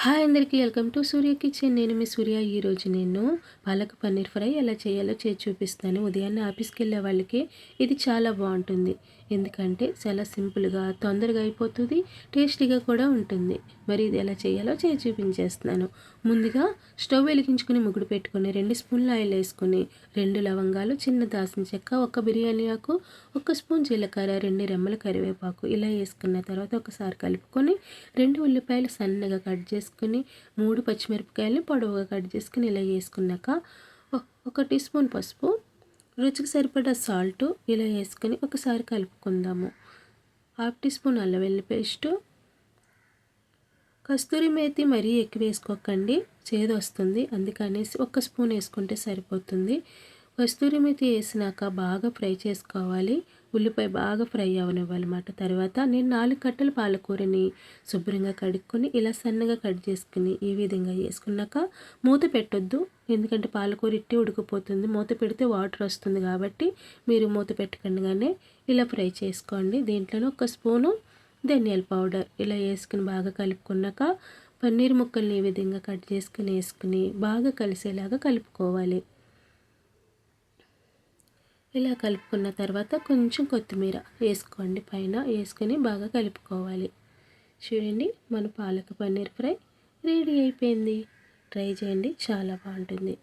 Hi అందరికీ welcome to Surya kitchen. నేను మీ సూర్య. ఈరోజు నేను పాలక్ పన్నీర్ ఫ్రై ఎలా చేయాలో చేసి చూపిస్తాను. ఉదయాన్నే ఆఫీస్కి వెళ్ళే వాళ్ళకి ఇది చాలా బాగుంటుంది. ఎందుకంటే చాలా సింపుల్గా తొందరగా అయిపోతుంది, టేస్టీగా కూడా ఉంటుంది. మరి ఇది ఎలా చేయాలో చేసి చూపించేస్తున్నాను. ముందుగా స్టవ్ వెలిగించుకుని ముగ్గుడు పెట్టుకుని 2 స్పూన్ల ఆయిల్ వేసుకుని 2 లవంగాలు, చిన్న దాల్చిన చెక్క, 1 బిర్యానీ ఆకు, 1 స్పూన్ జీలకర్ర, 2 రెమ్మల కరివేపాకు ఇలా వేసుకున్న తర్వాత ఒకసారి కలుపుకొని 2 ఉల్లిపాయలు సన్నగా కట్ చేసుకుని 3 పచ్చిమిరపకాయలని పొడవుగా కట్ చేసుకుని ఇలా వేసుకున్నాక 1 టీ స్పూన్ పసుపు, రుచికి సరిపడా సాల్ట్ ఇలా వేసుకొని ఒకసారి కలుపుకుందాము. 1/2 టీ స్పూన్ అల్లం వెల్లుల్లి పేస్టు, కస్తూరి మేతి మరీ ఎక్కువ వేసుకోకండి, చేదు వస్తుంది. అందుకనేసి 1 స్పూన్ వేసుకుంటే సరిపోతుంది. కస్తూరి మేతి వేసినాక బాగా ఫ్రై చేసుకోవాలి. ఉల్లిపాయ బాగా ఫ్రై అవనివ్వాలన్నమాట. తర్వాత నేను 4 కట్టల పాలకూరని శుభ్రంగా కడుక్కొని ఇలా సన్నగా కట్ చేసుకుని ఈ విధంగా వేసుకున్నాక మూత పెట్టొద్దు, ఎందుకంటే పాలకూర ఇట్టి ఉడికిపోతుంది. మూత పెడితే వాటర్ వస్తుంది కాబట్టి మీరు మూత పెట్టకుండానే ఇలా ఫ్రై చేసుకోండి. దీంట్లోనే 1 స్పూను ధనియాల పౌడర్ ఇలా వేసుకుని బాగా కలుపుకున్నాక పన్నీర్ ముక్కల్ని ఈ విధంగా కట్ చేసుకుని వేసుకుని బాగా కలిసేలాగా కలుపుకోవాలి. ఇలా కలుపుకున్న తర్వాత కొంచెం కొత్తిమీర వేసుకోండి, పైన వేసుకొని బాగా కలుపుకోవాలి. చూడండి, మన పాలక్ పన్నీర్ ఫ్రై రెడీ అయిపోయింది. ట్రై చేయండి, చాలా బాగుంటుంది.